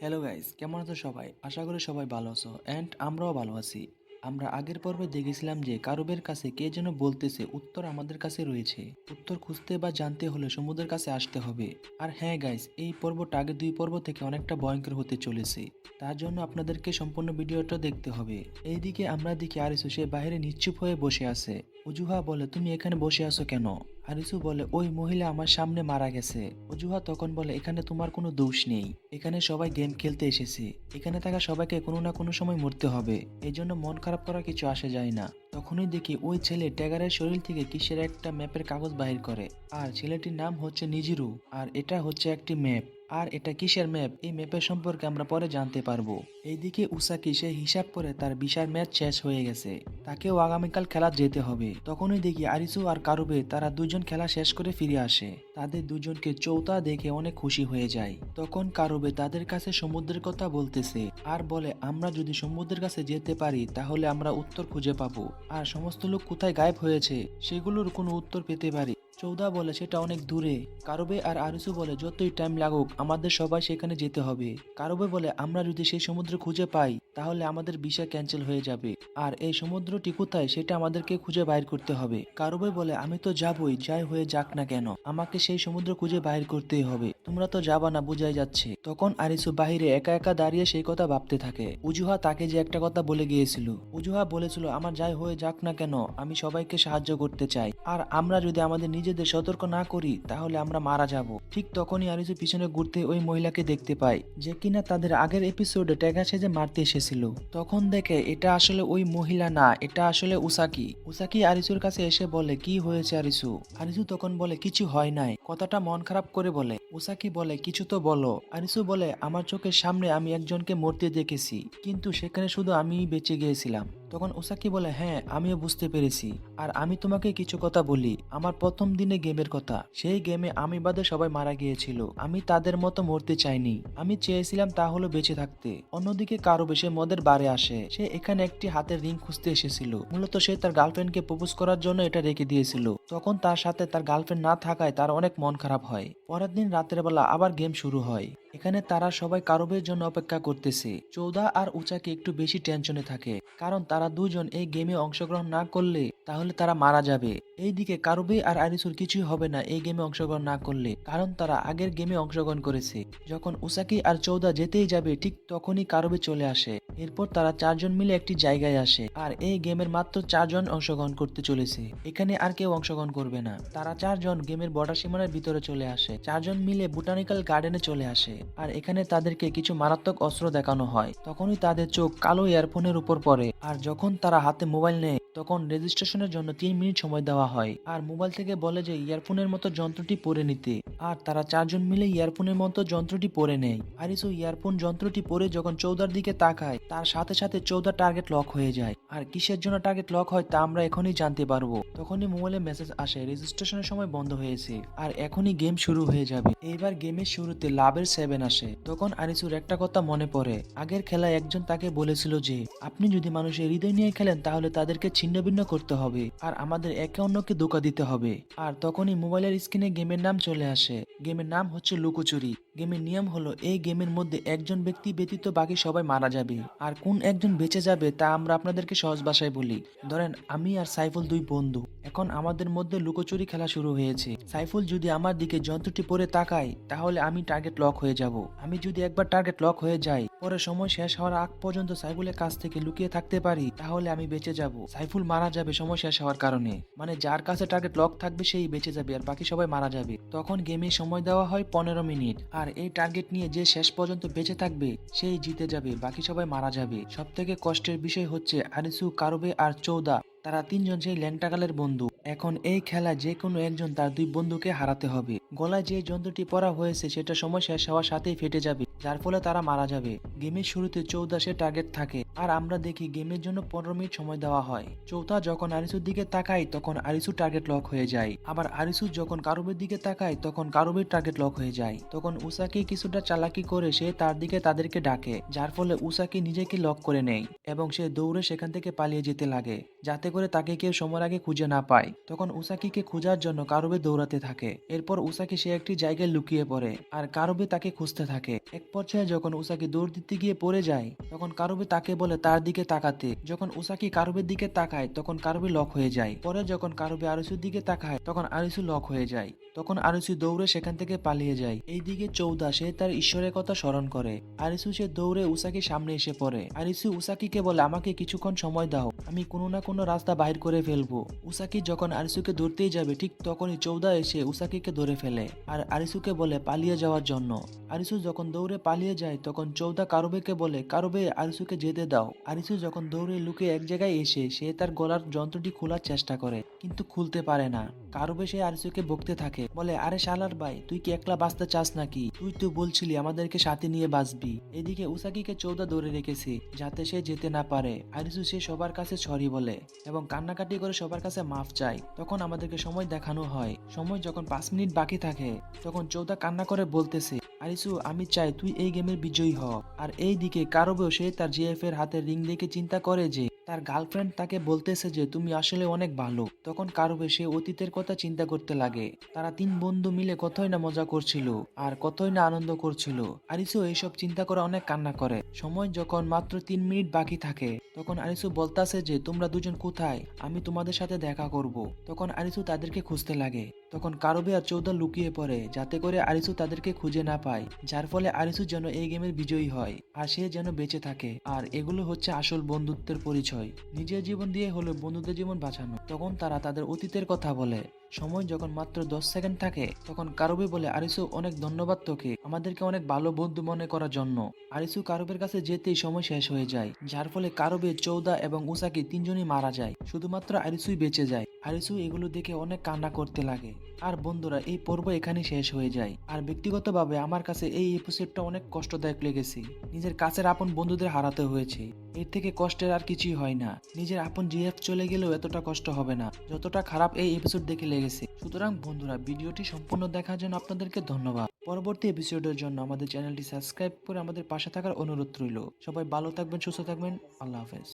Hello guys, কেমন আছো সবাই? আশা করি সবাই ভালো আছো অ্যান্ড আমরাও ভালো আছি। আমরা আগের পর্বে দেখেছিলাম যে কারুবের কাছে কে যেন বলতেছে উত্তর আমাদের কাছে রয়েছে। উত্তর খুঁজতে বা জানতে হলে সমুদ্রের কাছে আসতে হবে। আর হ্যাঁ গাইস, এই পর্বটা আগের দুই পর্ব থেকে অনেকটা ভয়ঙ্কর হতে চলেছে। তার জন্য আপনাদেরকে সম্পূর্ণ ভিডিওটা দেখতে হবে। এইদিকে আমরা দেখি আরিসু সে বাইরে নিশ্চুপ হয়ে বসে আছে। উজুহা বলে, তুমি এখানে বসে আছো কেন? আরিসু বলে, ওই মহিলা আমার সামনে মারা গেছে। অজুহা তখন বলে, এখানে তোমার কোনো দোষ নেই। এখানে সবাই গেম খেলতে এসেছে। এখানে থাকা সবাইকে কোনো না কোনো সময় মরতে হবে। এই জন্য মন খারাপ করা কিছু আসে যায় না। তখনই দেখি ওই ছেলে ট্যাগারের শরীর থেকে কিসের একটা ম্যাপের কাগজ বাহির করে। আর ছেলেটির নাম হচ্ছে নিজিরু। আর এটা হচ্ছে একটি ম্যাপ। আর এটা কিসের ম্যাপ, এই ম্যাপের সম্পর্কে আমরা পরে জানতে পারবো। এইদিকে উসাকি সে হিসাব করে তার বিশাল ম্যাচ শেষ হয়ে গেছে। তাকেও আগামীকাল খেলা যেতে হবে। তখনই দেখি আরিসু আর কারুবে তারা দুজন খেলা শেষ করে ফিরে আসে। তাদের দুজনকে চৌতা দেখে অনেক খুশি হয়ে যায়। তখন কারুবে তাদের কাছে সমুদ্রের কথা বলতেছে আর বলে, আমরা যদি সমুদ্রের কাছে যেতে পারি তাহলে আমরা উত্তর খুঁজে পাবো। আর সমস্ত লোক কোথায় গায়েব হয়েছে সেগুলোর কোনো উত্তর পেতে পারি। চৌদা বলে সেটা অনেক দূরে। কারুবে আর আরিসু বলে যতই টাইম লাগুক আমাদের সবাই সেখানে যেতে হবে। কারুবে বলে, আমরা যদি সেই সমুদ্র খুঁজে পাই তাহলে আমাদের ভিসা ক্যান্সেল হয়ে যাবে। আর এই সমুদ্রটি কোথায় সেটা আমাদেরকে খুঁজে বাইর করতে হবে। কারুবে বলে, আমি তো যাবই, যাই হয়ে যাক না কেন আমাকে সেই সমুদ্র খুঁজে বাইর করতেই হবে। তোমরা তো যাবা না বোঝাই যাচ্ছে। তখন আরিসু বাহিরে একা একা দাঁড়িয়ে সেই কথা ভাবতে থাকে। উজুহা তাকে যে একটা কথা বলে গিয়েছিল। উজুহা বলেছিল, আমার যাই হয়ে যাক না কেন আমি সবাইকে সাহায্য করতে চাই। আর আমরা যদি আমাদের নিজেদের সতর্ক না করি তাহলে আমরা মারা যাব। ঠিক তখনই আরিসু পিছনে ঘুরতে ওই মহিলাকে দেখতে পায়, যে কিনা তাদের আগের এপিসোডে ট্যাগা সেজে মারতে এসেছিল। তখন দেখে এটা আসলে ওই মহিলা না, এটা আসলে উসাকি। উসাকি আরিসুর কাছে এসে বলে, কি হয়েছে আরিসু? আরিসু তখন বলে, কিছু হয় নাই। কথাটা মন খারাপ করে বলে। উসাকি বলে, কিছু তো বলো। আরিসু বলে, আমার চোখের সামনে আমি একজনকে মরতে দেখেছি, কিন্তু সেখানে শুধু আমিই বেঁচে গিয়েছিলাম। তখন ওসাকি বলে, হ্যাঁ আমিও বুঝতে পেরেছি। আর আমি তোমাকে কিছু কথা বলি, আমার প্রথম দিনে গেমের কথা। সেই গেমে আমি বাদে সবাই মারা গিয়েছিল। আমি তাদের মতো মরতে চাইনি। আমি চেয়েছিলাম তা হলো বেঁচে থাকতে। অন্যদিকে কারো বেশি মদের বারে আসে। সে এখানে একটি হাতের রিং খুঁজতে এসেছিল। মূলত সে তার গার্লফ্রেন্ডকে প্রপোজ করার জন্য এটা রেখে দিয়েছিল। তখন তার সাথে তার গার্লফ্রেন্ড না থাকায় তার অনেক মন খারাপ হয়। পরের দিন রাতের বেলা আবার গেম শুরু হয়। এখানে তারা সবাই কারবের জন্য অপেক্ষা করতেছে। চৌদা আর উচাকে একটু বেশি টেনশনে থাকে, কারণ তারা দুজন এই গেমে অংশগ্রহণ না করলে তাহলে তারা মারা যাবে। এইদিকে কারুবে আর আরিসুর কিছুই হবে না এই গেমে অংশগ্রহণ না করলে, কারণ তারা আগের গেমে অংশগ্রহণ করেছে। যখন উসাকি আর চৌদা যেতেই যাবে ঠিক তখনই কারুবে চলে আসে। এরপর তারা চারজন মিলে একটি জায়গায় আসে। আর এই গেমের মাত্র চারজন অংশগ্রহণ করতে চলেছে। এখানে আর কেউ অংশগ্রহণ করবে না। তারা চারজন গেমের বর্ডার সীমানার ভিতরে চলে আসে। চারজন মিলে বোটানিক্যাল গার্ডেনে চলে আসে। আর এখানে তাদেরকে কিছু মারাত্মক অস্ত্র দেখানো হয়। তখনই তাদের চোখ কালো ইয়ারফোনের উপর পড়ে। আর যখন তারা হাতে মোবাইল নেয় তখন রেজিস্ট্রেশনের জন্য 3 মিনিট সময় দেওয়া হয়। আর মোবাইল থেকে বলে যে ইয়ারফোনের মতো যন্ত্রটি পরে নিতে। আর তারা চারজন মিলে ইয়ারফোনের মতো যন্ত্রটি পরে নেয়। আরিসু ইয়ারফোন যন্ত্রটি পরে যখন চৌদার দিকে তাকায় তার সাথে সাথে চৌদার টার্গেট লক হয়ে যায়। আর কিসের জন্য টার্গেট লক হয় তা আমরা এখনই জানতে পারবো। তখনই মোবাইলে মেসেজ আসে, রেজিস্ট্রেশনের সময় বন্ধ হয়েছে আর এখনই গেম শুরু হয়ে যাবে। এইবার গেমের শুরুতে লাভের 7 আসে। তখন আরিসুর একটা কথা মনে পড়ে, আগের খেলায় একজন তাকে বলেছিল যে আপনি যদি মানুষের হৃদয় নিয়ে খেলেন তাহলে তাদেরকে ছিন্ন ভিন্ন করতে হবে আর আমাদের একে অন্যকে ধোঁকা দিতে হবে। আর তখনই মোবাইলের স্ক্রিনে গেমের নাম চলে আসে। গেমের নাম হচ্ছে লুকোচুরি। গেমের নিয়ম হলো এই গেমের মধ্যে একজন ব্যক্তি ব্যতীত বাকি সবাই মারা যাবে। আর কোন একজন বেঁচে যাবে তা আমরা আপনাদেরকে সহজ ভাষায় বলি। ধরেন আমি আর সাইফুল দুই বন্ধু। এখন আমাদের মধ্যে লুকোচুরি খেলা শুরু হয়েছে। সাইফুল যদি আমার দিকে যন্ত্রটি পরে তাকায় তাহলে আমি টার্গেট লক হয়ে যাব। আমি যদি একবার টার্গেট লক হয়ে যাই পরে সময় শেষ হওয়ার আগ পর্যন্ত সাইফুলের কাছ থেকে লুকিয়ে থাকতে পারি তাহলে আমি বেঁচে যাব। সাইফুল মারা যাবে সময় শেষ হওয়ার কারণে, মানে যার কাছে টার্গেট লক থাকবে সেই বেঁচে যাবে আর বাকি সবাই মারা যাবে। তখন গেমে সময় দেওয়া হয় 15 মিনিট। আর এই টার্গেট নিয়ে যে শেষ পর্যন্ত বেঁচে থাকবে সেই জিতে যাবে, বাকি সবাই মারা যাবে। সব থেকে কষ্টের বিষয় হচ্ছে আরিসু, কারুবে আর চৌদা, তারা তিনজন সেই ল্যাংটাকালের বন্ধু। এখন এই খেলায় যে কোনো একজন তার দুই বন্ধুকে হারাতে হবে। গলায় যে যন্ত্রটি পরা হয়েছে সেটা সময় শেষ হওয়ার সাথেই ফেটে যাবে, যার ফলে তারা মারা যাবে। গেমের শুরুতে 14 টার্গেট থাকে আর আমরা দেখি গেমের জন্য 15 মিনিট সময় দেওয়া হয়। চৌথা যখন আরিসুর দিকে তাকায় তখন আরিসু টার্গেট লক হয়ে যায়। আবার আরিসু যখন কারুবের দিকে তাকায় তখন কারুবের টার্গেট লক হয়ে যায়। তখন উসাকি কিছুটা চালাকি করে সে তার দিকে তাদেরকে ডাকে, যার ফলে উসাকি নিজেকে লক করে নেয় এবং সে দৌড়ে সেখান থেকে পালিয়ে যেতে লাগে, যাতে করে করে তাকে কেউ সময়ের আগে খুঁজে না পায়। তখন উসাকিকে খোঁজার জন্য কারুবে দৌড়াতে থাকে। এরপর উসাকি সে একটি জায়গায় লুকিয়ে পড়ে আর কারুবে তাকে খুঁজতে থাকে। এক পর্যায়ে যখন উসাকি দৌড় দিতে গিয়ে পড়ে যায় তখন কারুবে তাকে বলে তার দিকে তাকাতে। যখন উসাকি কারুবের দিকে তাকায় তখন কারুবে লক হয়ে যায়। পরে যখন কারুবে আরিসুর দিকে তাকায় তখন আরিসু লক হয়ে যায়। তখন আরিসু দৌড়ে সেখান থেকে পালিয়ে যায়। এইদিকে চৌদা সে তার ঈশ্বরের কথা স্মরণ করে। আরিসু সে দৌড়ে উসাকির সামনে এসে পড়ে। আরিসু উসাকিকে বলে আমাকে কিছুক্ষণ সময় দাও, আমি কোনো না কোনো রাস্তা বাইর করে ফেলবো। উসাকি যখন আরিসুকে ধরতেই যাবে ঠিক তখনই চৌদা এসে উসাকিকে ধরে ফেলে আর আরিসুকে বলে পালিয়ে যাওয়ার জন্য। আরিসু যখন দৌড়ে পালিয়ে যায় তখন চৌদা কারুবেকে বলে কারুবে আরিসুকে যেতে দাও। আরিসু যখন দৌড়ে লুকিয়ে এক জায়গায় এসে সে তার গলার যন্ত্রটি খোলার চেষ্টা করে কিন্তু খুলতে পারে না। কারুবে সে আরিসুকে বকতে থাকে, বলে আরে শালার ভাই তুই কি একলা বাঁচতে চাস নাকি? তুই তো বলছিলি আমাদেরকে সাথে নিয়ে বাঁচবি। এদিকে উসাকিকে চৌদা ধরে রেখেছে যাতে সে যেতে না পারে। আরিসু সে সবার কাছে সরি বলে এবং কান্নাকাটি করে সবার কাছে মাফ চায়। তখন আমাদেরকে সময় দেখানো হয়। সময় যখন 5 মিনিট বাকি থাকে তখন চৌদা কান্না করে বলতেছে আরিসু আমি চাই তুই এই গেমের বিজয়ী হ। আর এই দিকে কারুবেও সে তার জিএফ এর হাতের রিং দেখে চিন্তা করে যে তার গার্লফ্রেন্ড তাকে বলতেছে যে তুমি আসলে অনেক ভালো। তখন কারুবে সে অতীতের কথা চিন্তা করতে লাগে। তারা 3 বন্ধু মিলে কতই না মজা করছিল আর কতই না আনন্দ করছিল। আরিসু এইসব চিন্তা করে অনেক কান্না করে। সময় যখন মাত্র 3 মিনিট বাকি থাকে তখন আরিসু বলতাছে যে তোমরা দুজন কোথায়, আমি তোমাদের সাথে দেখা করব। তখন আরিসু তাদেরকে খুঁজতে লাগে। তখন কারুবে আর চৌদা লুকিয়ে পড়ে যাতে করে আরিসু তাদেরকে খুঁজে না পায়, যার ফলে আরিসু যেন এই গেমের বিজয়ী হয় আর সে যেন বেঁচে থাকে। আর এগুলো হচ্ছে আসল বন্ধুত্বের পরিচয়, নিজের জীবন দিয়ে হলেও বন্ধুদের জীবন বাঁচানো। তখন তারা তাদের অতীতের কথা বলে। সময় যখন মাত্র 10 সেকেন্ড থাকে তখন কারুবে বলে আরিসু অনেক ধন্যবাদ তোকে আমাদেরকে অনেক ভালো বন্ধু মনে করার জন্য। আরিসু কারুবের কাছে যেতেই সময় শেষ হয়ে যায়, যার ফলে কারুবে, চৌদা এবং উসাকি তিনজনই মারা যায়, শুধুমাত্র আরিসুই বেঁচে যায়। আরিসু এগুলো দেখে অনেক কান্না করতে লাগে। আর বন্ধুরা এই পর্ব এখানেই শেষ হয়ে যায়। আর ব্যক্তিগতভাবে আমার কাছে এই এপিসোডটা অনেক কষ্টদায়ক লেগেছে। নিজের কাছের আপন বন্ধুদের হারাতে হয়েছে, এর থেকে কষ্টের আর কিছুই হয় না। নিজের আপন জিএফ চলে গেলেও এতটা কষ্ট হবে না যতটা খারাপ এই এপিসোড দেখে লেগেছে। সুতরাং বন্ধুরা ভিডিওটি সম্পূর্ণ দেখার জন্য আপনাদেরকে ধন্যবাদ। পরবর্তী এপিসোডের জন্য আমাদের চ্যানেলটি সাবস্ক্রাইব করে আমাদের পাশে থাকার অনুরোধ রইল। সবাই ভালো থাকবেন, সুস্থ থাকবেন, আল্লাহ হাফেজ।